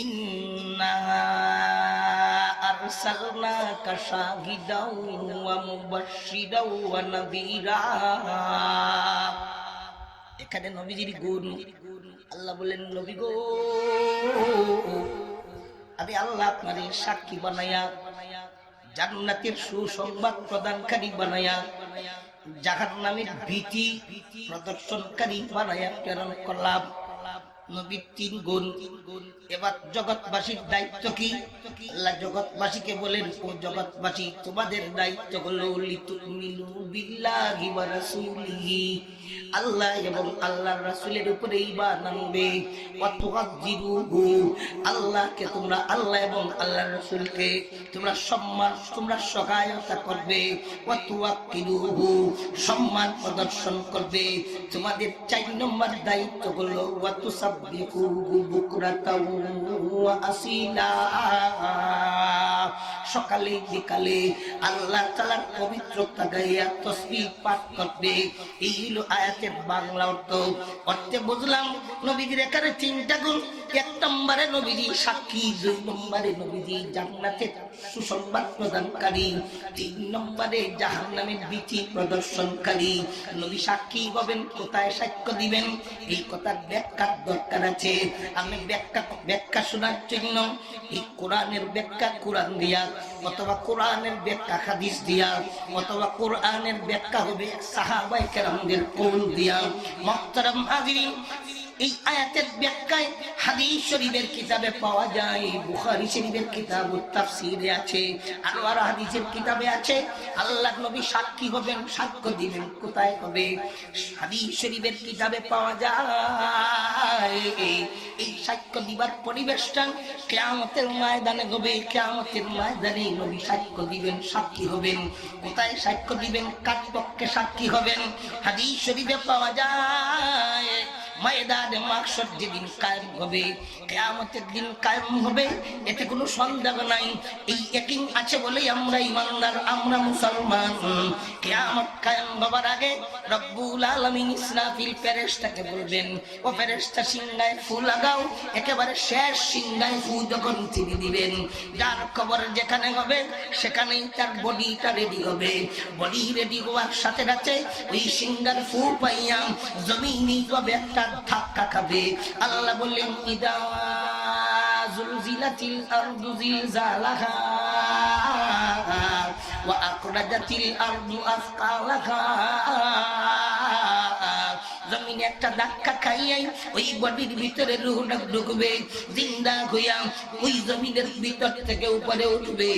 ইন্না আরসালনাকা শাহিদাও ওয়া মুবাশশিরাও ওয়া নাযীরা। এখানে নবীজির গুণ আল্লাহ বলেন, নবী গো আমি আল্লাহ আপনারে সাক্ষী বানায়া, জান্নাতের সুসংবাদ প্রদানকারী বানায়া, জাহান্নামের ভীতি প্রদর্শনকারী বানায়া প্রেরণ করলাম। নবীর ৩ গুণ। এবার জগৎবাসীর দায়িত্ব কি? আল্লাহ জগৎবাসীকে বলেন, ও জগৎবাসী তোমাদের দায়িত্ব হলো লিতুমিনু বিল্লাহি ওয়া রাসূলিহি, আল্লাহ এবং আল্লাহর রাসূলের উপরে ঈমান আনবে। ওয়া তুআযিরুহু, আল্লাহকে তোমরা, আল্লাহ এবং আল্লাহর রাসূলকে তোমরা সম্মান, তোমরা সহায়তা করবে। ওয়া তুওয়াক্কিরুহু, সম্মান প্রদর্শন করবে। তোমাদের ৪ নম্বর দায়িত্ব হলো ওয়া তুসাব্বিহুহু বুকরাতাও ওয়া আসিলা, সকালে বিকালে আল্লাহ তাআলার পবিত্রতা গাইয়া তাসবিহ পাঠ করবে। এই হলো আয়াতের বাংলা অর্থ। অর্থে বুঝলাম নবীজির এখানে ৩টা গুণ। ১ নম্বরে নবীজি সাক্ষী, ২ নম্বরে নবীজি জান্নাতের সুসংবাদ প্রদানকারী, ৩ নম্বরে জাহান্নামের ভীতি প্রদর্শনকারী। নবী সাক্ষী হবেন, কোথায় সাক্ষ্য দিবেন? এই কথার ব্যাখ্যার দরকার আছে। আমি ব্যাখ্যা শোনার জন্য এই কোরআনের ব্যাখ্যা কোরআন দিয়া, অথবা কোরআনের ব্যাখ্যা হাদিস দিয়া, অথবা কোরআনের ব্যাখ্যা হবে সাহাবায়ে কেরামদের কওল দিয়া। মুহতারাম হাজিরিন, এই আয়াতের ব্যাখ্যায় হাদিস শরীফের কিতাবে পাওয়া যায়, বুখারী শরীফের কিতাবুত তাফসীরে আছে, আনোয়ার হাদিসের কিতাবে আছে। আল্লাহর নবী সাক্ষী হবেন, সাক্ষ্য দিবেন। কোথায় হবে? হাদিস শরীফের কিতাবে পাওয়া যায়। এই সাক্ষ্য দিবার পরিবেশটা কিয়ামতের ময়দানে হবে। কিয়ামতের ময়দানে নবী সাক্ষ্য দিবেন, সাক্ষী হবেন। কোথায় সাক্ষ্য দিবেন? কার পক্ষে সাক্ষী হবেন? হাদিস শরীফে পাওয়া যায় ময়দানে মাহশর যেদিন কায়েম হবে, কিয়ামতের দিন কায়েম হবে, এতে কোনো সন্দেহ নাই। এই ইয়াকিন আছে বলেই আমরা ঈমানদার, আমরা মুসলমান। কিয়ামত কায়েম হবার আগে রব্বুল আলামিন ইসরাফিল ফেরেশতাকে বলবেন, ও ফেরেশতা সিংহায় ফু লাগাও। একেবারে শেষ সিংহায় ফু যখন তিনি দিবেন, যার কবর যেখানে হবে সেখানেই তার বডিটা রেডি হবে। বডি রেডি হওয়ার সাথে সাথে ওই সিংহার ফু পাইয়া জমিনই হবে একটা ধাক্কা খাবে। আল্লাহ বললেন, ইদা জুলজিলাতিল আরদু জিলজালাহা ওয়া আখরাজাতিল আরদু আসকালাহা। জমিনে একটা ধাক্কা খাইয়াই ওই বডির ভিতরে রূহটা ঢুকবে, জিন্দা হইয়া ওই জমিনের ভিতর থেকে উপরে উঠবে।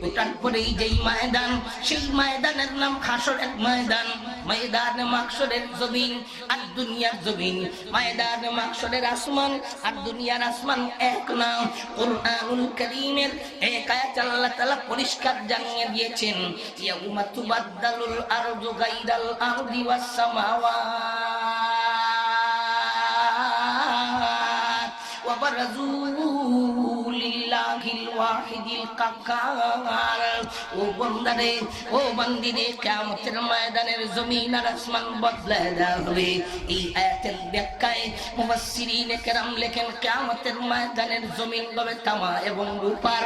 ওঠার পরেই যেই ময়দান, সেই ময়দানের নাম হাসরের ময়দান। ময়দানে মাহশরের জমিন আর দুনিয়ার জমিন, ময়দানে মাহশরের আসমান আর দুনিয়ার আসমান এক না। কুরআনুল কারীমের এক আয়াত আল্লাহ তাআলা পরিষ্কার জানিয়ে দিয়েছেন, ইয়াউমা তুবাদদালুল আরদু গায়রাল আরদি ওয়াস সামাওয়াত ওয়া বারাজু লিল্লাহিল ওয়াহিদিল কাহ্হার। ও বান্দারে, ও বান্দিরে, কিয়ামতের ময়দানের জমিন আর আসমান বদলায় দেওয়া হবে। এই আয়াতের ব্যাখ্যায় মুফাসসিরিনে কেরাম লেখেন, কিয়ামতের ময়দানের জমিন হবে তামা এবং রূপার,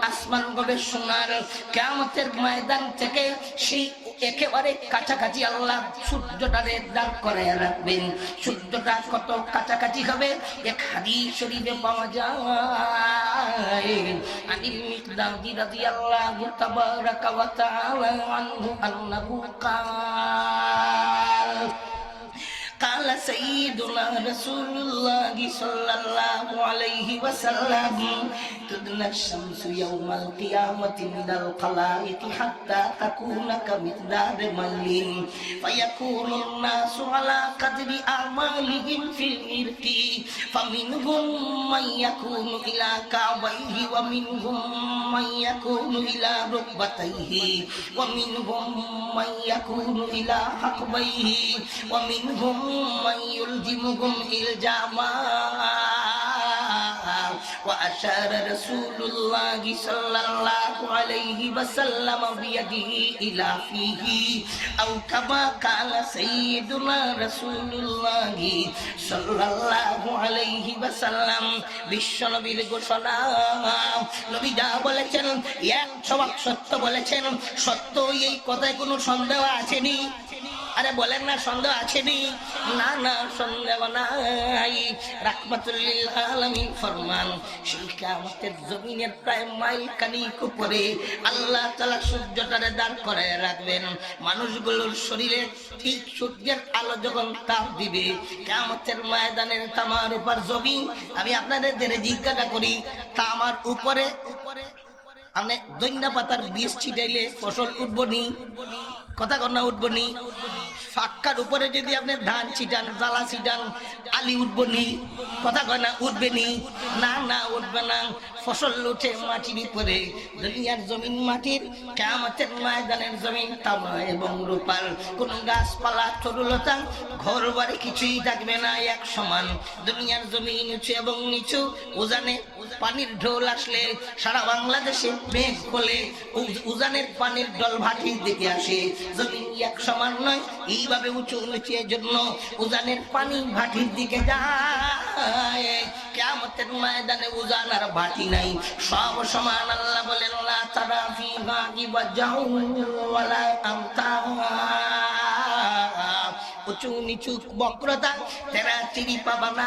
আসমান হবে সোনার। কিয়ামতের ময়দান থেকে সেই একেবারে কাছাকাছি আল্লাহ সূর্যটারে দাঁড় করাইয়া রাখবেন। সূর্যটা কত কাছাকাছি হবে? এক হাদিস শরীফে পাওয়া যায়, আনিল মিকদাদি রাদিয়াল্লাহু তাবারাকা ওয়া তাআলা আনহু আন্নাহু قال سيدنا رسول الله صلى الله عليه وسلم تدنى الشمس يوم القيامة من الخلائق حتى تكون كمقدار مل فيكون الناس على قدر أعمالهم في الإرق فمنهم من يكون إلى كعبيه ومنهم من يكون إلى ركبتيه ومنهم من يكون إلى حقبيه ومنهم من يلزمهم إلزاما وأشار رسول الله صلى الله عليه وسلم بيده إلى فيه أو كما قال سيدنا رسول الله صلى الله عليه وسلم বিশ্বনবীর ঘোষণা নবী যা বলেছেন 100 সত্য বলেছেন সত্য এই কথায় কোনো সন্দেহ আছেনি আরে বলেন না সন্দেহ আছেনি না না সন্দেহ নাই রাহমাতুল লিল আলামিন ফরমান সেই কিয়ামতের জমিনের প্রায় মাইল খানিক উপরে আল্লাহ তাআলা সূর্যটারে দাঁড় করায় রাখবেন মানুষগুলোর শরীরে ঠিক সূর্যের আলো যখন তাপ দিবে কিয়ামতের ময়দানের তামার উপর জমিন আমি আপনাদের জিজ্ঞাসা করি তামার উপরে আপনি দৈন্য পাতার বীজ ছিটাইলে ফসল উঠবনি কথা কন্যা উঠবনি ফাক্কার উপরে যদি আপনি ধান ছিটান জ্বালা ছিটান আলি উঠবনি কথা কন্যা উঠবেনি না না উঠবে না ফসল উঠে মাটির উপরে দুনিয়ার জমিন মাটির কিয়ামতের ময়দানের জমিন তামা এবং রূপার কোন গাছপালা তরুলতা ঘর বাড়ি কিছুই থাকবে না এক সমান দুনিয়ার জমিন উঁচু এবং নিচু উজানে পানির ঢোল আসলে সারা বাংলাদেশে মেঘ খোলে উজানের পানির ঢল ভাটির দিকে আসে জমিন এক সমান নয় এইভাবে উঁচু নিচু জন্য উজানের পানি ভাটির দিকে যায় কিয়ামতের ময়দানে উজান আর ভাটি নাই সব সমান আল্লাহ বলেন লা তারা ফি মাগি ওয়াজাউ ওয়ালা আমতা উঁচু নিচু বক্রতা তেরা চিরি পাবা না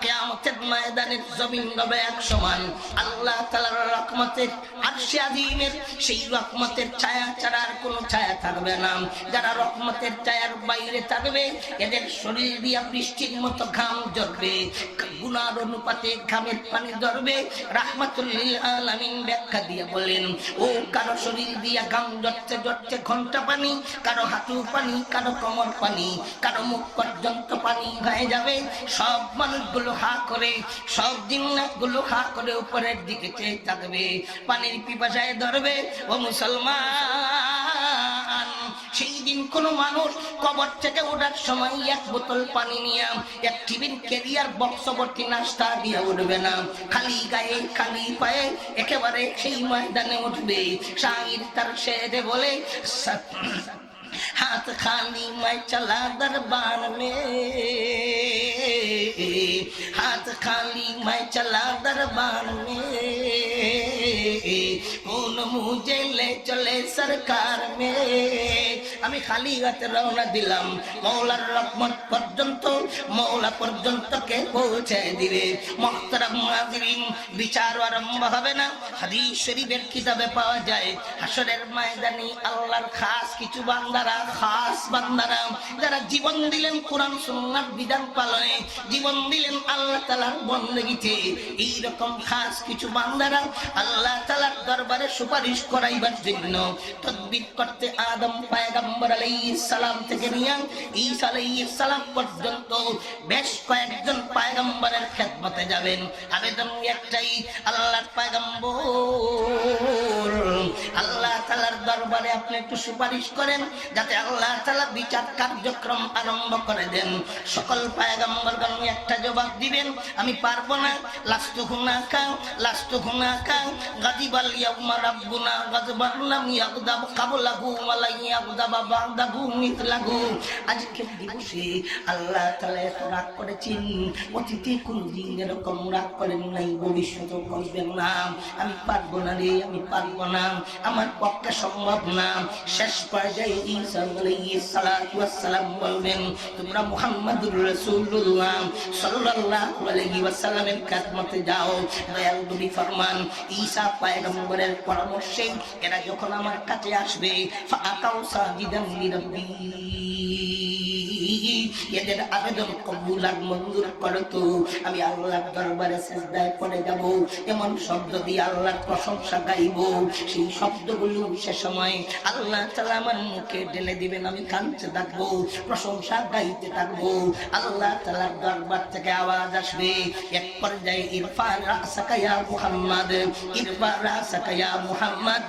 কিয়ামতের ময়দানের জমিন হবে এক সমান আল্লাহ তাআলার রহমতের আরশে আজিমের সেই রহমতের ছায়া ছাড়া আর কোনো ছায়া থাকবে না যারা রহমতের ছায়ার বাইরে থাকবে এদের শরীর দিয়া বৃষ্টির মতো ঘাম ঝরবে গুনার অনুপাতে ঘামের পানি ঝরবে রাহমাতুল লিল আলামিন ব্যাখ্যা দিয়ে বলেন ও কারো শরীর দিয়া ঘাম ঝরছে ঝরছে ঘন্টা পানি কারো হাঁটু পানি কারো কোমর পানি কারো মুখ পর্যন্ত পানি হয়ে যাবে সব মানুষগুলো হা করে সব জিন্নাতগুলো হা করে উপরের দিকে চেয়ে থাকবে পানির পিপাসায় ধরবে ও মুসলমান সেই দিন কোন মানুষ কবর থেকে ওঠার সময় এক বোতল পানি নিয়ে এক টিফিন ক্যারিয়ার বক্স ভর্তি নাস্তা দিয়ে উঠবে না খালি গায়ে খালি পায়ে একেবারে সেই ময়দানে উঠবে শাহির তার শেরে বলে हाथ खाली मैं चला दरबार में हाथ खाली मैं चला दरबार में कौन मुझे ले चले सरकार में আমি খালি হাতে রওনা দিলাম মওলার রহমত পর্যন্ত মওলা পর্যন্ত কে পৌঁছে দিবে মুহতারাম হাজিরিন বিচার আরম্ভ হবে না হাদিস শরীফের কিতাবে পাওয়া যায় হাশরের ময়দানে আল্লাহর খাস কিছু বান্দারা যারা জীবন দিলেন কোরআন সুন্নাহর বিধান পালনে জীবন দিলেন আল্লাহ তাআলার বندگিতে এই রকম খাস কিছু বান্দারা আল্লাহ তাআলার দরবারে সুপারিশ করাইবার জন্য তাদবির করতে আদম পয়গম্বর আলাইহিস সালাম থেকে নিয়ে ঈসা আলাইহিস সালাম পর্যন্ত বেশ কয়েকজন পয়গম্বরের খেদমতে যাবেন আবেদন একটাই আল্লাহর পয়গম্বর আল্লাহ তাআলার দরবারে আপনি একটু সুপারিশ করেন যাতে আল্লাহ তাআলা বিচার কার্যক্রম আরম্ভ করে দেন সকল পয়গম্বরগণ একটা জবাব দিবেন আমি পারবো না লাস্তু হুনাকা গাদিবাল ইয়াউমা রাব্বুনা গাযবান লাম ইয়াগদাব কাবলাহু ওয়া লা ইয়াগদাব বা'দাহু মিথলাহু আজকে দিবসে আল্লাহ তাআলা এত রাগ করেছেন অতীতে কোনদিন এরকম রাগ করেন নাই ভবিষ্যতেও করবেন না আমি পারবো না রে আমি পারবো না আমার পক্ষে সম্ভব না শেষ পর্যায়ে ঈসা আলাইহিস সালাতু ওয়াস সালাম বলবেন তোমরা মুহাম্মাদুর রাসূলুল্লাহ সাল্লাল্লাহু আলাইহি ওয়াসাল্লামের খেদমতে যাও দয়াল নবী ফরমান ঈসা পয়গম্বরের পরামর্শে এরা যখন আমার কাছে আসবে ফাআতাউ সাজিদান লিরাব্বি এদের আবেদন কবুল আর মঞ্জুর করো তো আমি আল্লাহর দরবারে সিজদায় পড়ে যাব এমন শব্দ দিয়ে আল্লাহর প্রশংসা গাইব সেই শব্দগুলো সে সময় আল্লাহ তাআলা আমার মুখে ঢেলে দিবেন আমি কাঁদতে থাকবো প্রশংসা গাইতে থাকবো আল্লাহ তাআলার দরবার থেকে আওয়াজ আসবে এক পর্যায়ে ইরফা রাসাকা ইয়া মুহাম্মদ ইরফা রাসাকা ইয়া মুহাম্মদ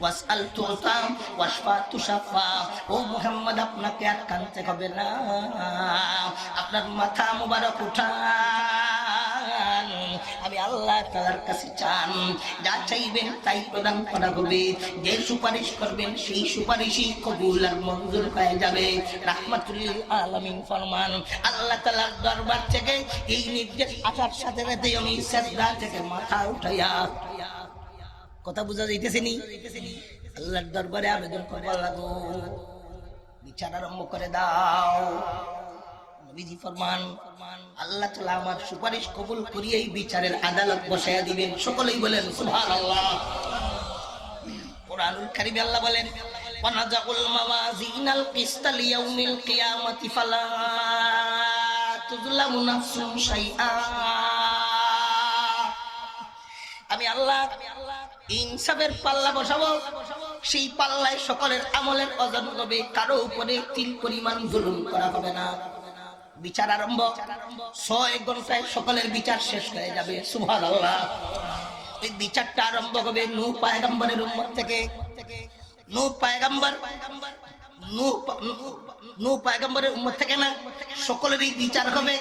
ওয়াসআল তুতা ওয়াশফা তুশাফা ও মুহাম্মদ আপনাকে আর কাঁদতে হবে না আপনার মাথা মুবারক উঠান আল্লাহ তাআলার কাছে চান, যা চাইবেন তাই প্রদান করা হবে, যে সুপারিশ করবেন সেই সুপারিশই কবুল আর মঞ্জুর হয়ে যাবে। রাহমাতুল লিল আলামিন ফরমান, আল্লাহ তাআলার দরবার থেকে এই নির্দেশ আসার সাথে সাথে আমি সিজদা থেকে মাথা উঠাইয়া, কথা বুঝা যাইতেছে নি? আল্লাহর দরবারে আবেদন করবার লাগো, বিচার আরম্ভ করে দাও। নবীজি ফরমান, আল্লাহ তাআলা আমার সুপারিশ কবুল করিয়েই বিচারের আদালত বসায়া দিবেন। সকলেই বলেন সুবহানাল্লাহ। কোরআনুল কারীমে আল্লাহ বলেন, ওয়ানাজাউল মাওয়াজিনাল কিসতা লিয়াউমিল কিয়ামাতি ফালা তুযলামু নাফসুন শাইআ। আমি আল্লাহ ইনসাফের পাল্লা বসাবো, সেই পাল্লায় সকলের আমলের ওজন হবে, কারো উপরে তিল পরিমাণ জুলুম করা হবে না। বিচার আরম্ভ, 6 ঘন্টায় সকলের বিচার শেষ হয়ে যাবে। সুবহানাল্লাহ। এই বিচারটা আরম্ভ হবে নূহ পয়গম্বরের উম্মত থেকে। নূহ পয়গম্বরের উম্মত থেকে না, সকলেরই বিচার হবে।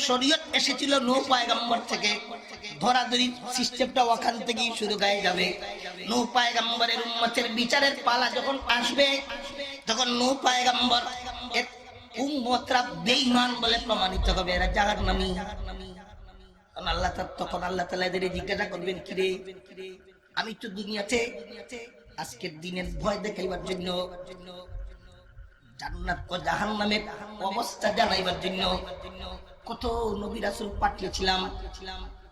শরীয়ত এসেছিল নূহ পয়গম্বর থেকে, ধরাধরি সিস্টেমটা ওখান থেকেই শুরু হয়ে যাবে। নূহ পয়গম্বরের উম্মতের বিচারের পালা যখন আসবে, তখন নূহ পয়গম্বর উম্মতরা বেঈমান বলে প্রমাণিত হবে, এরা জাহান্নামী। তখন আল্লাহ তাআলা এদের জিজ্ঞাসা করবেন, কিরে আমি তো দুনিয়াতে আজকের দিনের ভয় দেখাইবার জন্য, জান্নাত ও জাহান্নামের অবস্থা জানাইবার জন্য কত নবী রাসূল পাঠিয়েছিলাম,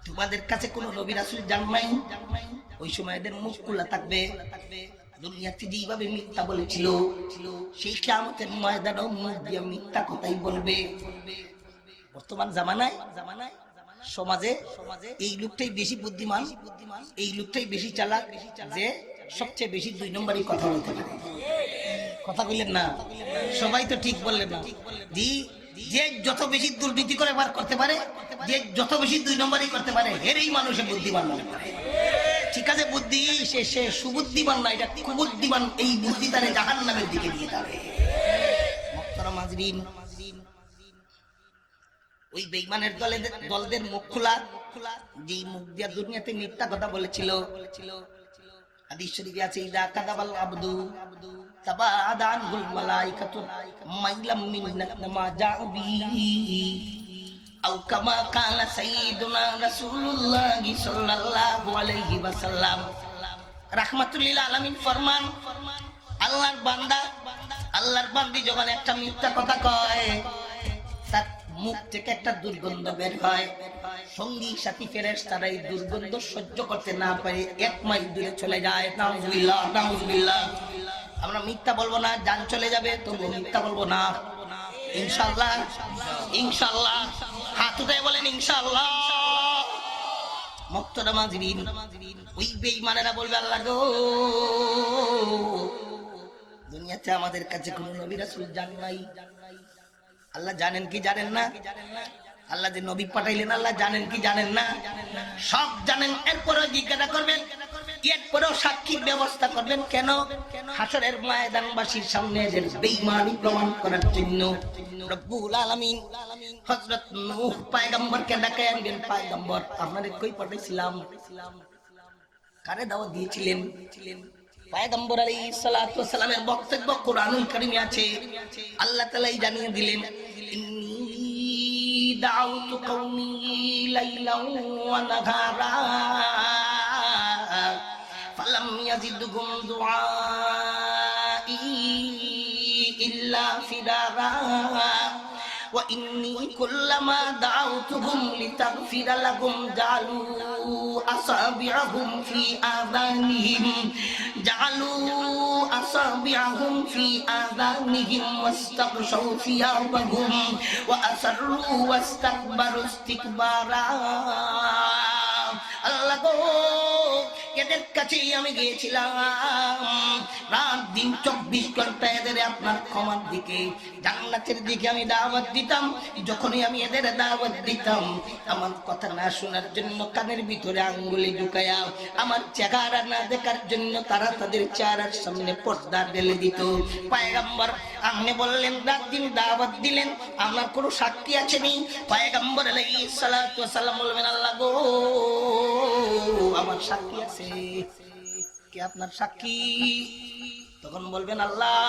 তোমাদের কাছে কোনো নবী রাসূল যান নাই? ওই সময় এদের মুখ খোলা থাকবে। দুনিয়াতে যেভাবে মিথ্যা বলেছিল, সেই কিয়ামতের ময়দানেও মুখ দিয়ে মিথ্যা কথাই বলবে। বর্তমান জামানায় সমাজে এই লোকটাই বেশি বুদ্ধিমান, এই লোকটাই বেশি চালাক, যে সবচেয়ে বেশি 2 নম্বরই কথা বলতে পারে। কথা বললেন না? সবাই তো ঠিক বললেন না? যে যত বেশি দুর্নীতি করে বার করতে পারে, যে যত বেশি 2 নম্বরই করতে পারে, এরই মানুষে বুদ্ধিমান মনে করে। ঠিক আছে, বুদ্ধি সে সুবুদ্ধিমান না, এটা কুবুদ্ধিমান। এই বুদ্ধি তারে জাহান্নামের দিকে নিয়ে যাবে। মুহতারাম হাজরিন, ওই বেঈমানের দলদের মুখ খোলা, যেই মুখ দিয়া দুনিয়াতে মিথ্যা কথা বলেছিল। হাদিস শরীফে আছে, ইদা কাযাবাল আবদু তাবাদানহুল মালাইকাতু মাইলাম মিন্নাত মা জাআ বিহি আও কামা কালা সাইয়্যিদুনা রাসূলুল্লাহ সাল্লাল্লাহু আলাইহি ওয়াসাল্লাম। রাহমাতুল লিল আলামিন ফরমান, আল্লাহর বান্দি যখন একটা মিথ্যা কথা কয়, তার মুখ থেকে একটা দুর্গন্ধ বের হয়। সঙ্গী সাথী ফেরেশতারা এই দুর্গন্ধ সহ্য করতে না পারে 1 মাইল দূরে চলে যায়। নাউজুবিল্লাহ, নাউজুবিল্লাহ। আমরা মিথ্যা বলবো না, জান চলে যাবে, তবু মিথ্যা বলবো না। ইনশাআল্লাহ, ইনশাআল্লাহ। হাত উঠায় বলেন ইনশাআল্লাহ। মুহতারাম হাজরিন, ওই বেঈমানেরা বলবে, আল্লাহ গো, দুনিয়াতে আমাদের কাছে কোনো নবী রাসূল যান নাই। আল্লাহ জানেন কি জানেন না? আল্লাহ যে নবী পাঠাইলেন, আল্লাহ জানেন কি জানেন না? সব জানেন। এরপরেও জিজ্ঞাসা করবেন, এরপরেও সাক্ষীর ব্যবস্থা করবেন কেন? হাসরের ময়দানবাসীর সামনে এদের বেঈমানি প্রমাণ করার জন্য রব্বুল আলামিন হযরত নূহ পয়গম্বরকে ডাকে আনবেন। পয়গম্বর, আপনাদের কই পাঠাইছিলাম? কারে দাওয়াত দিয়েছিলেন? পয়গম্বর আলাইহিস সালাতু ওয়াস সালামের বক্তব্য কোরআনুল কারীমে আছে। আল্লাহ তাআলাই জানিয়ে দিলেন, ইন্নী দাউতু কওমি লাইলান ওয়া নাহারা ফালাম ইয়াজিদহুম দুআই ইল্লা ফিরারা ওয়া ইন্নী কুল্লামা দাউতুহুম লিতাগফিরা লাহুম জাআলু আসাবি'আহুম ফি আযানিহিম ওয়াস্তাগশাউ সিয়াবাহুম ওয়া আসররু ওয়াস্তাকবারু ইস্তিকবারা। আল্লাহ গো, এদের কাছেই আমি গিয়েছিলাম, রাত দিন 24 ঘন্টা এদের আপনার ক্ষমার দিকে, জান্নাতের দিকে আমি দাওয়াত দিতাম। যখনই আমি এদের দাওয়াত দিতাম, আমার কথা না শোনার জন্য কানের ভিতরে আঙ্গুলি ঢুকায়া, আমার চেহারা না দেখার জন্য তারা তাদের চেহারার সামনে পর্দা ঢেলে দিত। পয়গম্বর আপনি বললেন, রাত দিন দাওয়াত দিলেন, আমার কোনো সাক্ষী আছে নি? পয়গম্বর আলাইহিস সালাতু ওয়াস সালাম বলবেন, আল্লাহ গো, আমার সাক্ষী আছে। কে আপনার সাক্ষী? তখন বলবেন আল্লাহ,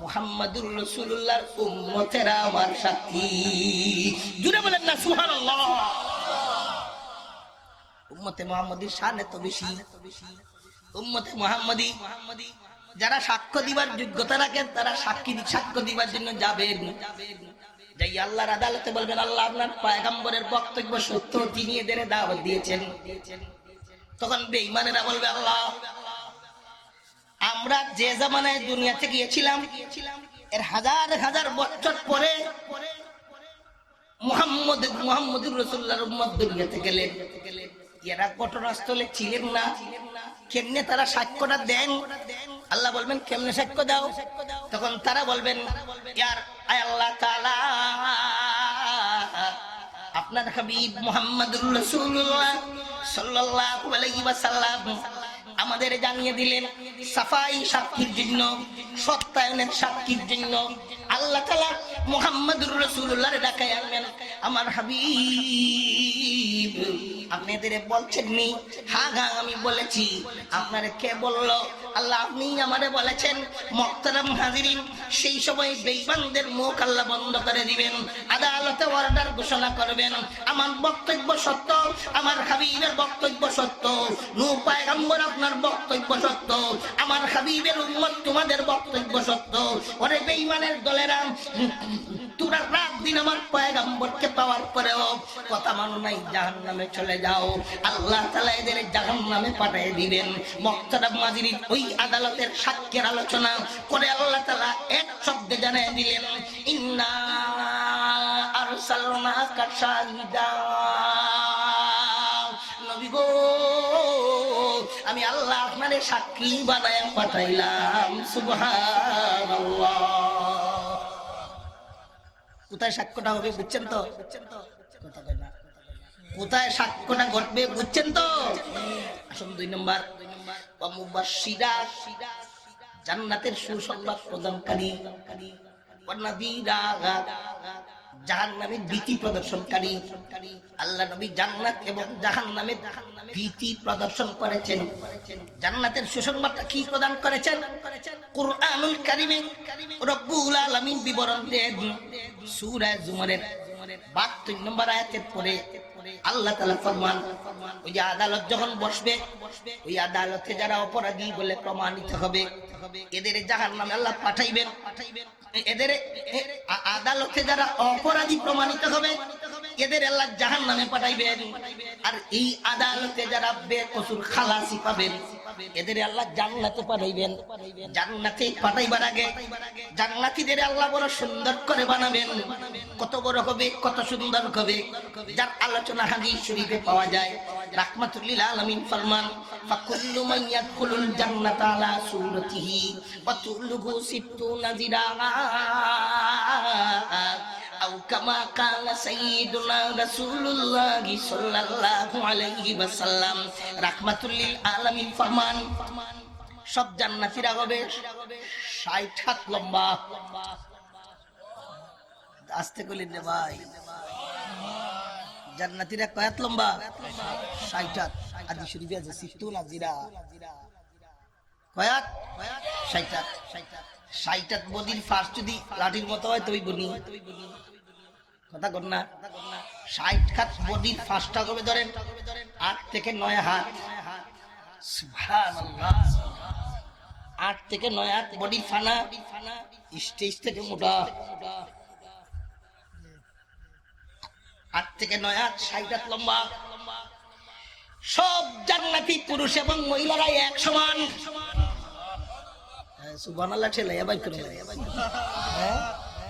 মুহাম্মাদুর রাসূলুল্লাহর উম্মতেরা আমার সাক্ষী। জুড়ে বলেন না সুবহানাল্লাহ। উম্মতে মুহাম্মাদির শান এত বেশি। উম্মতে মুহাম্মাদি যারা সাক্ষ্য দিবার যোগ্যতা রাখেন তারা সাক্ষ্য দিবার জন্য যাবেন। যাই আল্লাহর আদালতে বলবেন আল্লাহ আপনার পয়গম্বরের বক্তব্য সত্য, তিনি এদের দাওয়াত দিয়েছেন। তখন বেঈমানেরা বলবে আল্লাহ, আমরা যে জামানায় দুনিয়াতে গিয়েছিলাম এর হাজার হাজার বছর পরে মুহাম্মদুর রাসূলুল্লাহর উম্মত দুনিয়াতে গেলেন, এরা ঘটনাস্থলে ছিলেন না, কেমনে তারা সাক্ষ্যটা দেন? আল্লাহ বলবেন কেমনে সাক্ষ্য দাও? তখন তারা বলবেন ইয়ার আল্লাহ তাআলা আপনার হাবিব মুহাম্মদুর রাসূলুল্লাহ সাল্লাল্লাহু আলাইহি ওয়াসাল্লাম আমাদের জানিয়ে দিলেন সাফাই সাক্ষীর জন্য, সত্যায়নের সাক্ষীর জন্য আল্লাহ তাআলা মুহাম্মদুর রাসূলুল্লাহর ডাকায় আনবেন। আমার হাবিব আপনাদের বলছেন নি? হ্যাঁ হ্যাঁ আমি বলেছি। আপনারে কে বললো? আল্লাহ আপনি আমারে বলেছেন। মুহতারাম হাজিরিন, সেই সময় বেঈমানদের মুখ আল্লাহ বন্ধ করে দিবেন, আদালতে অর্ডার ঘোষণা করবেন আমার বক্তব্য সত্য, আমার হাবিবের বক্তব্য সত্য, নূহ পয়গম্বর আপনার বক্তব্য সত্য, আমার হাবিবের উম্মত তোমাদের বক্তব্য সত্য। ওরে বেঈমানের দলেরা, তোমরা রাত দিন আমার পয়গম্বরকে পাওয়ার পরেও কথা মানো নাই, জাহান্নামে চলে যাও। আল্লাহ তাআলা এদের জাহান্নামে পাঠিয়ে দিবেন। মুহতারাম হাজিরিন, ওই আদালতের সাক্ষ্যের আলোচনা করে আল্লাহ তাআলা এক শব্দে জানিয়ে দিলেন ইন্না আরসালনাকা শাহিদা। নবী গো, আমি আল্লাহ আপনারে সাক্ষী বানায়া পাঠাইলাম। সুবহানাল্লাহ। কোথায় সাক্ষ্যটা হবে বুঝছেন তো? কথা কয় না। কোথায় সাক্ষ্যটা ঘটবে বুঝছেন তো? আসুন 2 নম্বর, ওয়া মুবাশশিরা, জান্নাতের সুসংবাদ প্রদানকারী, ওয়া নাযীরা, জাহান্নামের ভীতি প্রদর্শনকারী। আল্লাহ নবী জান্নাত এবং জাহান্নামের ভীতি প্রদর্শন করেছেন। জান্নাতের সুসংবাদটা কি প্রদান করেছেন? কুরআনুল কারীমে রব্বুল আলামিন বিবরণ দেন সূরা জুমারের 72 নম্বর আয়াতের পরে আল্লাহ তাআলা ফরমান, ওই যে আদালত যখন বসবে, ওই আদালতে যারা অপরাধী বলে প্রমাণিত হবে এদের জাহান্নামে আল্লাহ পাঠাইবেন। এদের আদালতে যারা অপরাধী প্রমাণিত হবে এদের আল্লাহ জাহান্নামে পাঠাইবেন। আর এই আদালতে যারা বেকসুর খালাসি পাবেন এদের আল্লাহ জান্নাতে পাঠাইবেন। জান্নাতে পাঠাইবার আগে জান্নাতীদের আল্লাহ বড় সুন্দর করে বানাবেন। কত বড় হবে, কত সুন্দর হবে, যার আলোচনা হাদিস শরীফে পাওয়া যায়। রাহমাতুল লিল আলামিন ফরমান, ফাকুল্লু মান ইয়াদখুলুল জান্নাতা আলা সূরাতিহি ওয়া তুলুহু 60 জিরাআ আও কামা কালা সাইয়্যিদুনা রাসূলুল্লাহ সাল্লাল্লাহু আলাইহি ওয়াসাল্লাম। রাহমাতুল লিল আলামিন ফরমান, সব জান্নাতীরা হবে 60 হাত লম্বা। আস্তে কইলেন রে ভাই, জান্নাতীরা কয় হাত লম্বা? 60 হাত। হাদিস শরীফে আছে 60 জিরা। কয় হাত? 60 হাত। 60 হাত বডির ফার্স্ট যদি লাঠির মতো হয় তবেই বনি। কথা কর না। 60 হাত বডির ফার্স্টটা কবে ধরেন? 8 থেকে 9 হাত। সুবহানাল্লাহ। 8 থেকে 9 হাত বডির ফানা, স্টেজ থেকে মোটা। 8 থেকে 9 হাত, 60 হাত লম্বা। সব জান্নাতি পুরুষ এবং মহিলারা এক সমান। সুবহানাল্লাহ ছেলাইয়া বাই করে,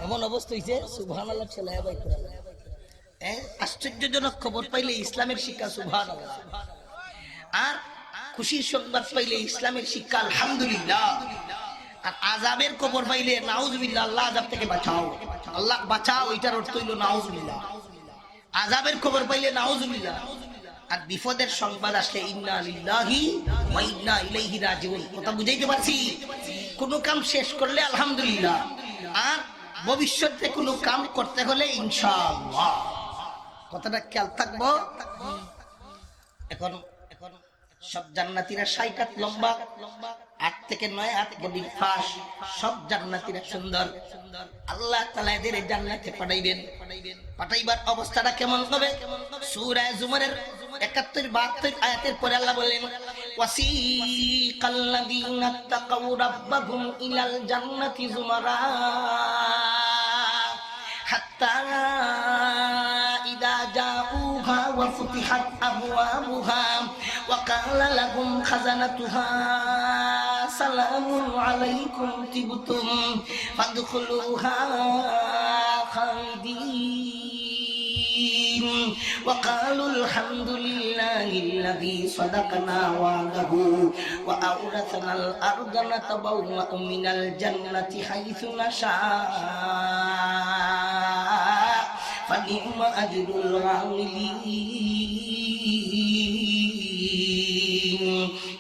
এমন অবস্থা হইছে সুবহানাল্লাহ ছেলাইয়া বাই করে। আশ্চর্যজনক খবর পাইলে ইসলামের শিক্ষা সুবহানাল্লাহ, আর খুশির সংবাদ পাইলে ইসলামের শিক্ষা আলহামদুলিল্লাহ, আর আযাবের খবর পাইলে নাউজুবিল্লাহ, আল্লাহ আযাব থেকে বাঁচাও, আল্লাহ বাঁচাও, এটার অর্থ হইল নাউজুবিল্লাহ। আযাবের খবর পাইলে নাউজুবিল্লাহ, আর বিপদের সংবাদ আসলে ইন্না লিল্লাহি ওয়া ইন্না ইলাইহি রাজিউন। কথা বুঝাইতে পারছি? কোন কাম শেষ করলে আলহামদুলিল্লাহ, আর ভবিষ্যতে কোনো কাম করতে হলে ইনশাআল্লাহ। কথাটা খেয়াল থাকবো। এখন সব জান্নাতীরা 60 হাত লম্বা, 8 থেকে 9 হাত বডির ফাঁস, সব জান্নাতীরা সুন্দর। আল্লাহ তাআলা এদের জান্নাতে পাঠাইবেন। পাঠাইবার অবস্থাটা কেমন হবে? সূরা জুমারের 71 72 আয়াতের পরে আল্লাহ বলেন, ওয়াসিকাল্লাযীনা তাকাউ রাব্বাহুম ইলাল জান্নাতি যুমারা হাত্তা ইযা জাউহা ওয়া ফুতিহাত আবওয়াবুহা ওয়া ক্বালা লাহুম খাযানাতুহা সালামুন আলাইকুম তিবতুম ফাদখুলুহা খালিদিন ওয়া ক্বালু আলহামদুলিল্লাহিল্লাযী সাদাকানা ওয়া'দাহু ওয়া আওরাসানাল আরদা নাতাবাওয়া'উ মিনাল জান্নাতি হাইসু নাশা'আ ফানি'মা আজরুল আমিলিন।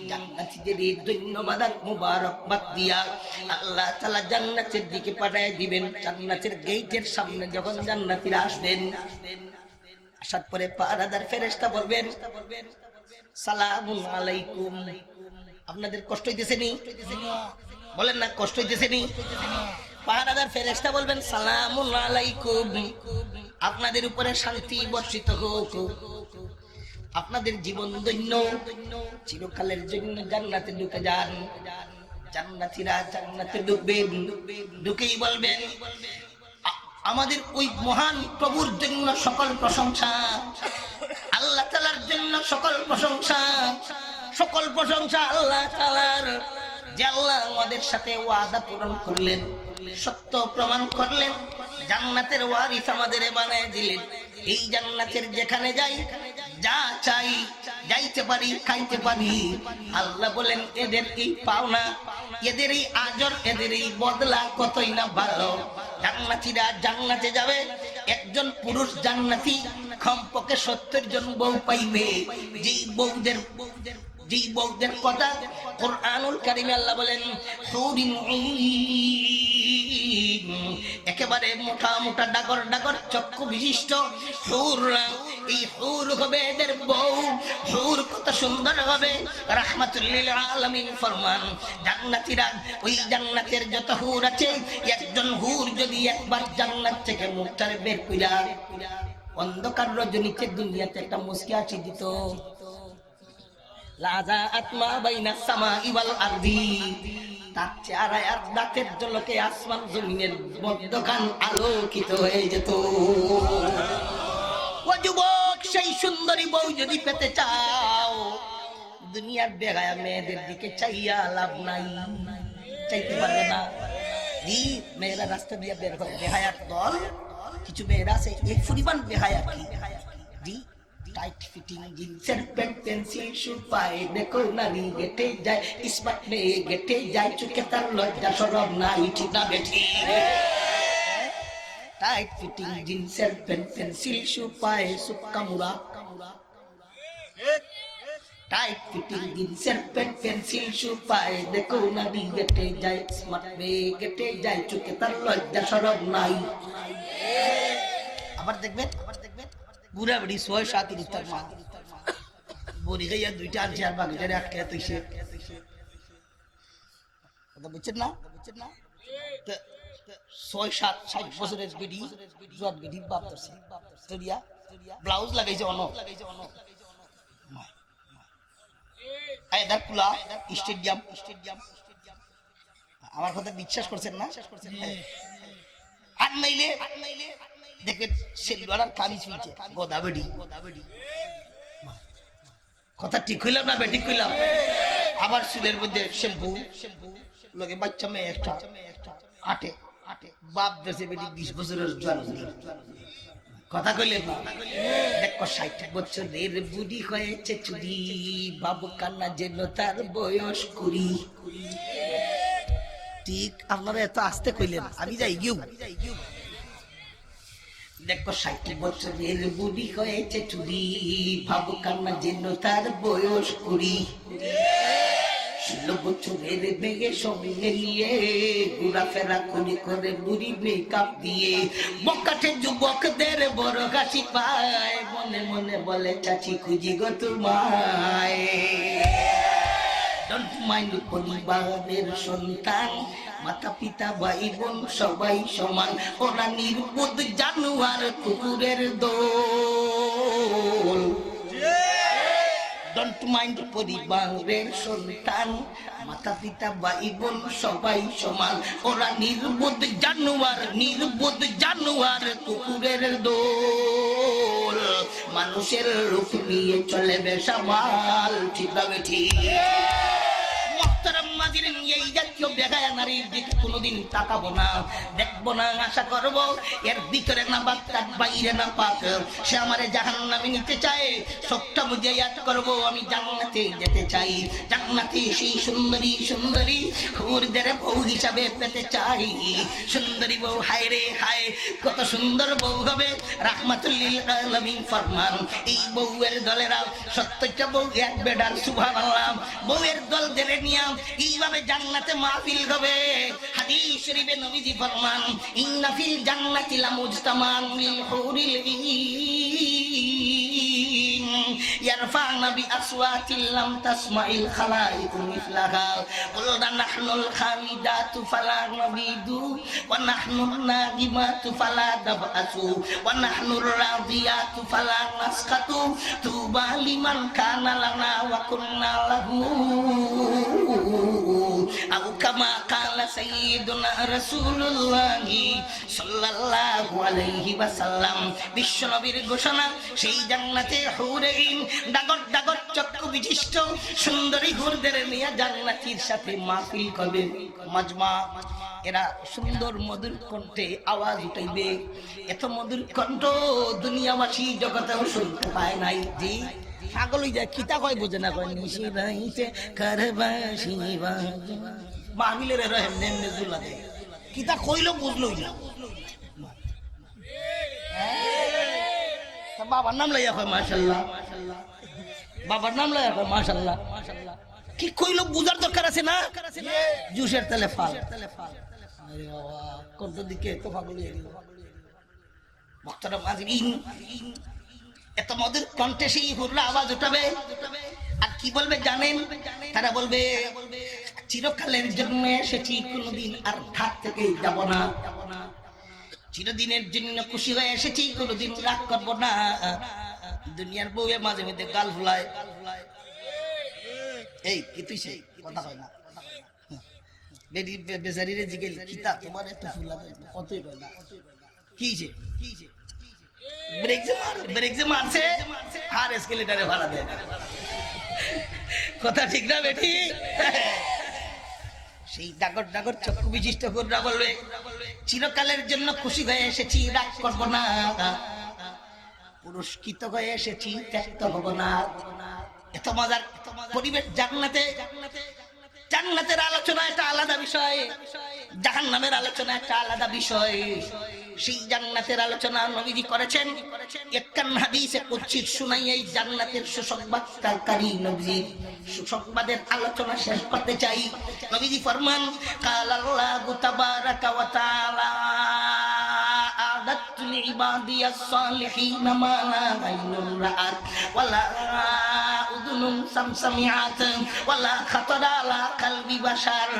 জান্নাতীদের ধন্যবাদ আর মুবারকবাদ দিয়া আল্লাহ তাআলা জান্নাতের দিকে পাঠায় দিবেন। জান্নাতের গেটের সামনে যখন জান্নাতীরা আসবেন, আসার পরে পাহারাদার ফেরেশতা বলবেন, সালামুন আলাইকুম। আপনাদের কষ্ট হইতেছে নি? বলেন না, কষ্ট হইতেছে নি? পাহারাদার ফেরেশতা বলবেন, সালামুন আলাইকুম, আপনাদের উপরে শান্তি বর্ষিত হোক, আপনাদের জীবন ধন্য, চিরকালের জন্য জান্নাতে ঢুকে যান। জান্নাতীরা জান্নাতে ঢুকবেন, ঢুকেই বলবেন, আমাদের ওই মহান প্রভুর জন্য সকল প্রশংসা, আল্লাহ তাআলার জন্য সকল প্রশংসা, সকল প্রশংসা আল্লাহ তাআলার, যে আল্লাহ আমাদের সাথে ওয়াদা পূরণ করলেন, সত্য প্রমাণ করলেন, জান্নাতের ওয়ারিস আমাদের বানায় দিলেন। এই জান্নাতের যেখানে যাই, যা চাই যাইতে পারি, খাইতে পারি। আল্লাহ বলেন, এদের এই পাওনা, এদের এই আজর, এদের এই বদলা কতই না ভালো। জান্নাতীরা জান্নাতে যাবে, একজন পুরুষ জান্নাতি কমপক্ষে 70 জন বউ পাইবে। যেই বউদের কথা কুরআনুল কারীমে আল্লাহ বলেন, হুরিন ঈন, একেবারে মোটা মোটা ডাগর ডাগর চক্ষু বিশিষ্ট হুর। এই হুর হবে এদের বউ। হুর কত সুন্দর হবে, রাহমাতুল লিল আলামিন ফরমান, জান্নাতীরা ওই জান্নাতের যত হুর আছে, একজন হুর যদি একবার জান্নাত থেকে মুখটারে বের কইরা অন্ধকার রজনীতে দুনিয়াতে একটা মুস্কি হাসি দিত, লাজা আত্মা বাইনা সামাই ওয়াল আরদি, তার চেহারা আর দাঁতের ঝলকে আসমান জমিনের মধ্যখান আলোকিত হয়ে যেত। ও যুবক, সেই সুন্দরী বউ যদি পেতে চাও, দুনিয়ার বেগায়া মেয়েদের দিকে চাইয়া লাভ নাই, চাইতে পারবে না। মেয়েরা রাস্তা দিয়ে বের হয়, বেহায়ার দল কিছু মেয়েরা আছে, এই পরিমাণ বেহায়া কি, টাইট ফিটিং জিন্সের প্যান্ট, পেন্সিল শু পায়ে দেখো নারী গেটে যায়, স্মার্ট মেয়ে গেটে যায়, চোখে তার লজ্জা শরম নাই, ঠিক না বেঠি? টাইট ফিটিং জিন্সের প্যান্ট, পেন্সিল শু পায়ে সুক্কা মুড়া, টাইট ফিটিং জিন্সের প্যান্ট, পেন্সিল শু পায়ে দেখো নারী গেটে যায়, স্মার্ট মেয়ে গেটে যায়, চোখে তার লজ্জা শরম নাই। আবার দেখবেন বুড়া বুড়ি 6-7 ইফতার মা বড়ি গাইয়া 2টা আনছে আর বাকিটারে আটকে তুইছে, কথা বুঝছেন না? 6-7 বছরের বিডি জট বিডি বাপ ধরছে, তরিয়া ব্লাউজ লাগাইছে অন, কুলা স্টেডিয়াম। আমার কথা বিশ্বাস করছেন না? আর নাইলে দেখবেন সেলুয়ার আর কামিজ পিনছে, গোদাবেডি। কথা ঠিক হইলাম না বেঠিক হইলাম? আবার চুলের মধ্যে শ্যাম্পু, লোকে বাচ্চা মেয়ে একটা আটে বাপ দেশে বেটি 20 বছরের জন্ম। কথা কইলেন না? দেখো 60 বছরের বুড়ি হয়েছে চুরি, বাবু কান্না যেন তার বয়স 20। ঠিক আপনারা এত আসতে কইলেন, আমি যাই গিউ। দেখো 60 বছরের বুড়ি হয়েছে চুরি, বাবু কান্না যেন তার বয়স 20। 16 বছরের মেয়ে সঙ্গে নিয়ে ঘোরাফেরা করে বুড়ি মেকআপ দিয়ে বকাটে যুবকদের বড় হাসি পায়, মনে মনে বলে চাচি খুঁজি গো তোমায়। ডোন্ট মাইন্ড পরিবারের সন্তান, মাতা পিতা ভাই বোন সবাই সমান, ওরা নির্বোধ জানোয়ার কুকুরের দল। ডোন্ট মাইন্ড পরিবারের সন্তান, মাতা পিতা ভাই বোন সবাই সমান, ওরা নির্বোধ জানোয়ার কুকুরের দল। মানুষের রূপ নিয়ে চলে বেসামাল, ঠিক হবে ঠিক। এই জাতীয় বেগায়া নারীর দিকে কোনোদিন তাকাবো না, দেখবো না, আশা করবো এর ভিতরে না বাক তার বাইরে না পাক। সে আমারে জাহান্নামে নিতে চায়, সবটা বুঝে ইয়াদ করবো আমি জান্নাতে যেতে চাই। জান্নাতে সেই সুন্দরী হুরদের বউ হিসাবে পেতে চাই। সুন্দরী বউ, হায় রে হায়, কত সুন্দর বউ হবে। রাহমাতুল লিল আলামিন ফরমান, এই বউয়ের দলেরা 70টা বউ এক বেডার, সুবহানাল্লাহ। বউয়ের দল ধরে নিয়া এইভাবে জান্নাতে মাহফিল হবে। হাদিস শরীফে নবীজি ফরমান, ইন্না ফিল জান্নাতি লামুজতামান লিল হুরিল ঈন ইয়ারফা'না বিআসওয়াতিল লাম তাসমা'িল খালাইকু মিসলাহা কুলনা নাহনুল খামিদাতু ফালা নাবিদু ওয়া নাহনুন নাগিমাতু ফালা দাবআসু ওয়া নাহনুর রাদিয়াতু ফালা নাসকাতু তুবা লিমান কানা লানা ওয়া কুননা লাহু আও কামা কালা সাইয়্যিদুনা রাসূলুল্লাহি সাল্লাল্লাহু আলাইহি ওয়াসাল্লাম। বিশ্ব নবীর ঘোষণা, সেই জান্নাতে হুরে ইন ডাগর ডাগর চক্ষু বিশিষ্ট সুন্দরী হুরদের নিয়ে জান্নাতীর সাথে মাহফিল করবে, মাজমা। এরা সুন্দর মধুর কণ্ঠে আওয়াজ উঠাইবে। এত মধুর কণ্ঠ দুনিয়াবাসী জগতেও শুনতে পায় নাই। জি পাগল হয়ে যায়, কিতা কয় বোঝে না, কয় নিশি রাইতে কারবাসি মাহফিলের রহেম নেমনে জুলা দেয়, কিতা কইলো বুঝলই না। বাবার নাম লাইয়া কয় মাশাআল্লাহ, বাবার নাম লাইয়া কয় মাশাআল্লাহ। কি কইলো বুঝার দরকার আছে না? জুসের তেলে ফাল, আরে বাবা কোন দিকে তো পাগল হয়ে গেল। মুহতারাম হাজিরিন, এত মধুর কণ্ঠে সেই হুররা আওয়াজ উঠাবে, আর কি বলবে জানেন? তারা বলবে, চিরকালের জন্য এসেছি, কোনোদিন আর ঢাক থেকে যাব না। চিরদিনের জন্য খুশি হয়ে এসেছি, কোনোদিন রাগ করবো না। দুনিয়ার বউয়ে মাঝে মধ্যে গাল ফুলায়, এই কি তুই সেই কথা হয় না। বেচারিরে জিগেল, কিতা তোমার এত ফুলা কতই কয় না, কি যে ব্রেক যে মারছে আর এসকেলেটারে ভাড়া দেয়, কথা ঠিক না বেটি? সেই ডাগর ডাগর চক্ষু বিশিষ্ট হুররা বলবে, চিরকালের জন্য খুশি হয়ে এসেছি, রাগ করবো না। পুরস্কৃত হয়ে এসেছি, ত্যক্ত হব না। এত মজার পরিবেশ জান্নাতে। জান্নাতের আলোচনা একটা আলাদা বিষয়, জাহান্নামের আলোচনা একটা আলাদা বিষয়। সেই জান্নাতের আলোচনা নবীজি করেছেন। একখান হাদিসে কুদসি শুনাই এই জান্নাতের সুসংবাদকারী নবীজি সুসংবাদের আলোচনা শেষ করতে চাই। নবীজি ফরমান, কাল আল্লাহু তাবারাকা ওয়া তাআলা আ'দাতু লিইবাদিয়াস সালিহিন মা লা আইনুন রাআত ওয়া লা উযুনুন সামসামিআত ওয়া লা খাতারা আলা কলবি বাশার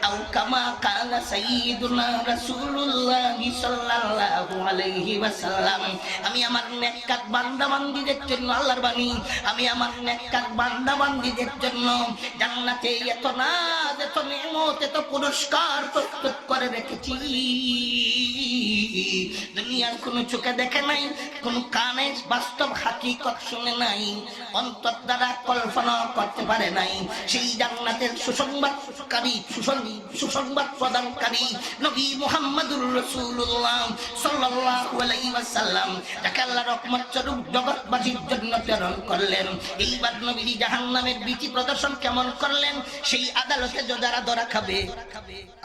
আও কামা কালা সাইয়্যিদুনা রাসূলুল্লাহি সাল্লাল্লাহু আলাইহি ওয়াসাল্লাম। আমি আমার নেককার বান্দা বান্দীদের জন্য, আল্লাহর বাণী, আমি আমার নেককার বান্দা বান্দীদের জন্য জান্নাতে এত নাজ, এত নিয়ামত, এত পুরস্কার প্রস্তুত করে রেখেছি। দুনিয়ার কোনো চোখে দেখে নাই, কোন কানে বাস্তব হাকিকত শুনে নাই, অন্তর দ্বারা কল্পনা করতে পারে নাই। সেই জান্নাতের সুসংবাদ প্রদানকারী নবী মুহাম্মদুর রাসূলুল্লাহ সাল্লাল্লাহু আলাইহি ওয়াসাল্লাম, যাকে আল্লাহ রহমত স্বরূপ জগৎবাসীর জন্য প্রেরণ করলেন। এইবার নবীজি জাহান্নামের ভীতি প্রদর্শন কেমন করলেন, সেই আদালতে যারা ধরা খাবে,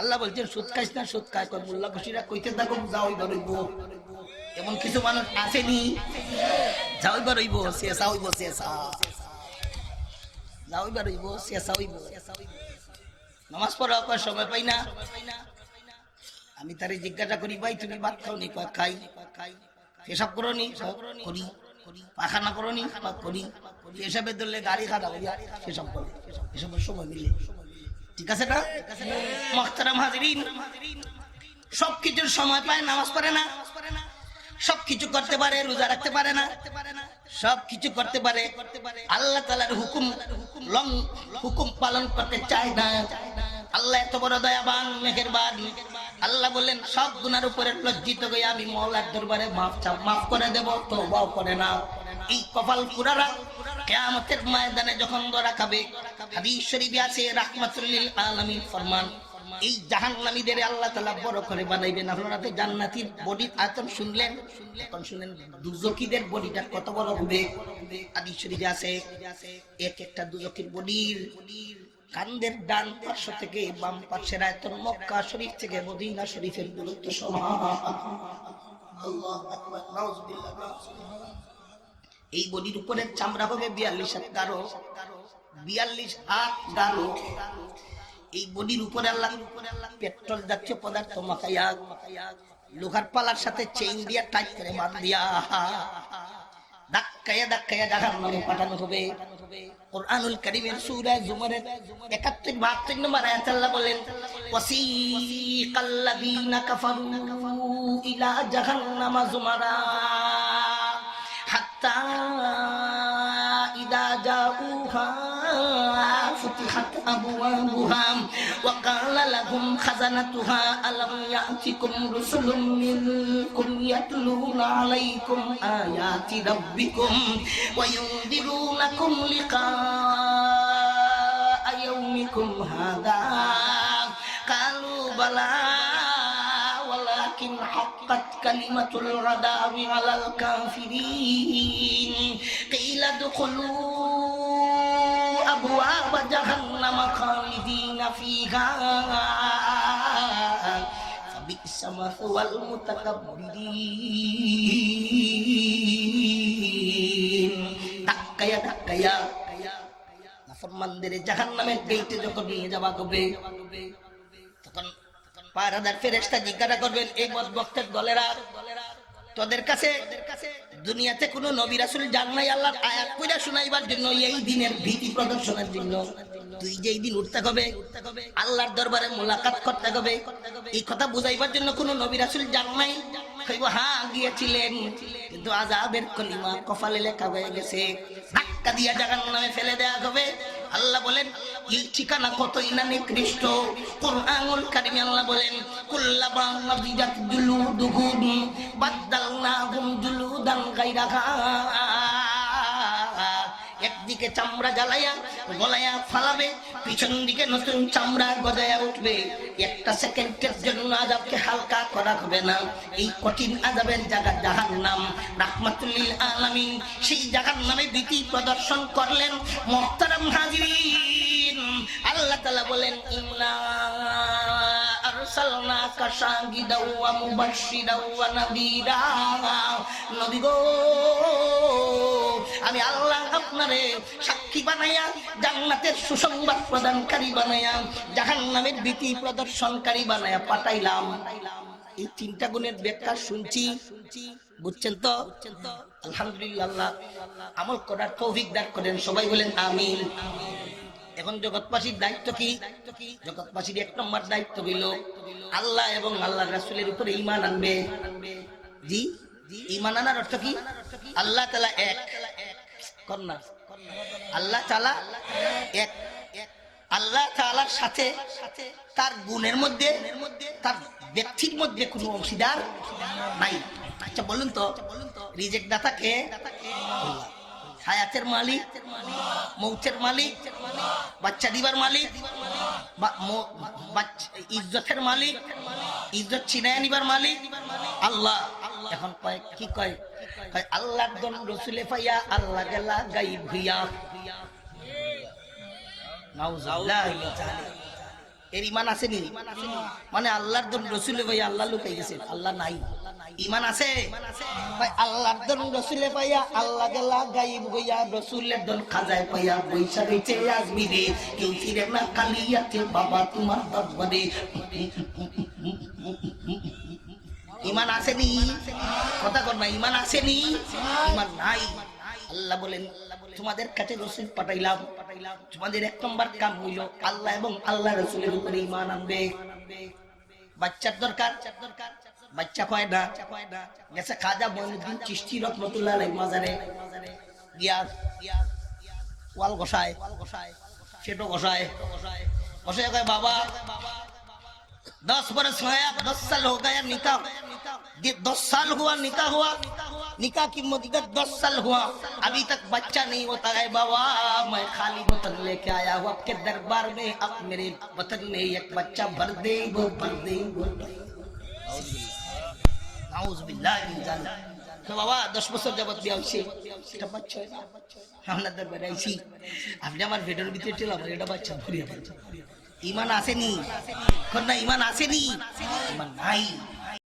আল্লাহ বলছেন সুদ খাইস না, সুদ খায়, মোল্লা বসিরা কইতে থাকো যাও ধরইব। এমন কিছু মানুষ আসেনি, যাও ধরইব, শেষা হইব, শেষা। যাও এবার হইব শেষা হইব নামাজ পড়া কয় সময় পাই না আমি তারে জিজ্ঞাসা করি ভাই তুমি ভাত খাও নি কয় খাই পেশাব করো নি করি পাখানা করো নি করি এসবের ধরলে গাড়ি খাটা করি পেশাব করো এসবের সময় মিলে ঠিক আছে না মুহতারাম হাজিরিন সবকিছুর সময় পায় নামাজ পড়ে না সবকিছু করতে পারে রোজা রাখতে পারে না সবকিছু করতে পারে আল্লাহ তাআলার হুকুম পালন করতে চায় না আল্লাহ এত বড় দয়াবান মেহেরবান আল্লাহ বলেন সব গুনার উপরে লজ্জিত হয়ে আমি মওলার দরবারে মাফ করে দেব তওবাও করে না এই কপাল পুরারা কিয়ামতের ময়দানে যখন ধরা খাবে হাদিস শরীফে আছে রাহমাতুল লিল আলামিন ফরমান এই জাহান্নামীদের আল্লাহ তাআলা বড় করে বানাইবেন আপনারা তো জান্নাতীর বডি আয়তন শুনলেন এখন শুনেন দুজকিদের বডিটা কত বড় হবে হাদিস শরীফে আছে এক একটা দুজকির বডির কান্দের ডান পার্শ্ব থেকে বাম পার্শ্বের আয়তন মক্কা শরীফ থেকে মদিনা শরীফের দূরত্ব সমান আল্লাহু আকবার নাউজুবিল্লাহ এই বডির উপরের চামড়া হবে 42 হাত গাঢ় 42 হাত গাঢ় এই বডির উপরে আল্লাহ পেট্রোল জাতীয় পদার্থ মাখাইয়া লোহার পালার সাথে চেইন দিয়া টাইট করে বাঁধ দিয়া ধাক্কায়া জাহান্নামে পাঠানো হবে কুরআনুল কারীমের সূরা জুমারের 71 72 নম্বর আয়াতে আল্লাহ বলেন ওয়াসিকাল্লাযীনা কাফারু ইলা জাহান্নামা যুমারা হাত্তা ইদা জাউহা ফুতিহাত আবওয়াবুহা ওয়া ক্বালা লাহুম খাযানাতুহা আলাম ইয়াতিকুম রুসুলুম মিনকুম ইয়াতলুনা আলাইকুম আয়াতি রাব্বিকুম ওয়া ইউনদিরুনাকুম লিকাআ ইয়াউমিকুম হাযা ক্বালু বালা ولكن حقت كلمة العذاب على الكافرين قيل ادخلوا أبواب جهنم خالدين فيها فبئس مثوى المتكبرين ধাক্কায়া নাফরমানদের জাহান্নামের গেটে যখন নিয়ে যাওয়া হবে তখন পাহারাদার ফেরেশতা জিজ্ঞাসা করবেন এই বদবক্তের দলেরা তোদের কাছে দুনিয়াতে কোনো নবী রাসূল যান নাই আল্লাহর আয়াত পড়া শোনাইবার জন্য এই দিনের ভীতি প্রদর্শনের জন্য তুই যেই দিন উঠতে হবে আল্লাহর দরবারে মুলাকাত করতে হবে এই কথা বুঝাইবার জন্য কোনো নবী রাসূল যান নাই কইব হ্যাঁ গিয়েছিলেন কিন্তু আযাবের কলিমা কপালে লেখা হয়ে গেছে ধাক্কা দিয়া জাহান্নামে ফেলে দেয়া হবে আল্লাহ বলেন এই ঠিকানা কতই না নিকৃষ্ট কুরআনুল কারীমে আল্লাহ বলেন কুল্লামা নাযিজাত জুলুদুহুম বাদদালনাহুম জুলুদান গায়রাহা একদিকে চামড়া জ্বালায়া গলায়া ফালাবে পিছন দিকে নতুন চামড়া গজায়া উঠবে একটা সেকেন্ডের জন্য আযাবকে হালকা করা হবে না এই কঠিন আযাবের জায়গা জাহান্নাম রাহমাতুল লিল আলামিন সেই জাহান্নামে ভীতি প্রদর্শন করলেন মুহতারাম হাজিরিন আল্লাহ তাআলা বলেন ইন্না আরসালনাকা শাহিদাও ওয়া মুবাশশিরাও ওয়া নাযীরা নবী গো আমি আল্লাহ আপনারে সাক্ষী বানাইয়া জান্নাতের সুসংবাদ প্রদানকারী বানাইয়া জাহান্নামের ভীতি প্রদর্শনকারী বানাইয়া পাঠাইলাম এই তিনটা গুণের ব্যাখ্যা শুনছি বুঝছেন তো আলহামদুলিল্লাহ আল্লাহ আমল করার তৌফিক দান করেন সবাই বলেন আমিন এখন জগৎবাসীর দায়িত্ব কি জগৎবাসীর এক নম্বর দায়িত্ব হইল আল্লাহ এবং আল্লাহর রাসূলের উপরে ঈমান আনবে জি ঈমান আনার অর্থ কি আল্লাহ তাআলা এক করনা আল্লাহ তাআলা এক আল্লাহ তাআলার সাথে তার গুণের মধ্যে তার ব্যক্তির মধ্যে কোনো অংশীদার নাই আচ্ছা বলুন তো রিজিক দাতা কে আল্লাহ হায়াতের মালিক মৌতের মালিক বাচ্চা দিবার মালিক ইজ্জতের মালিক ইজ্জত ছিনায় নিবার মালিক আল্লাহ এখন কয় কি কয় আল্লাহর দন রসুলে পাইয়া আল্লাহ গেলা গায়েব হইয়া নাউজুবিল্লাহ এর ইমান আসেনি? মানে আল্লাহর দন রসুলে ভাই আল্লাহ লুকাই গেছে, আল্লাহ নাই, ইমান আছে ভাই? আল্লাহর দন রসুলে পাইয়া আল্লাহ গেলা গাইব গইয়া, রসুলের দন খাজায় পাইয়া বৈশা রয়েছে আজমিরে, কেউ ফিরে না কালিয়াতে বাবা তোমার দরবারে। ইমান আসেনি? কথা কর না, ইমান আসেনি? ইমান নাই। আল্লাহ বলেন তোমাদের কাছে রসুল পাঠাইলাম, তোমাদের এক নম্বর কাম হইল আল্লাহ এবং আল্লাহ রসুলের উপরে ইমান আনবে। বাচ্চার দরকার, বাচ্চা কয় না, গেছে খাজা মঈনুদ্দিন চিশতি রহমাতুল্লাহ আলাইহি মাজারে গিয়া ওয়াল গোসায়, সেটো গোসায় গোসায় কয় বাবা 10 बरस होया, 10 साल हो गया निकाह, 10 साल हुआ निकाह हुआ, निकाह की मुद्दत 10 साल हुआ, अभी तक बच्चा नहीं होता है बाबा। मैं खाली बतन लेके आया हूँ आपके दरबार में, अब मेरे बतन में एक बच्चा भर दे, वो भर दे, वो नाउजुबिल्लाह मिन जालिक। तो बाबा 10 বছর যাবত বিয়া হইছে, এটা বাচ্চা হয় না, আমরা দরবারে আইছি, আপনি আমার ভিডিওর ভিতরে ছিল আমার এটা বাচ্চা ভরিয়া দেন। ইমান আসেনি? না ইমান আসেনি, ইমান নাই।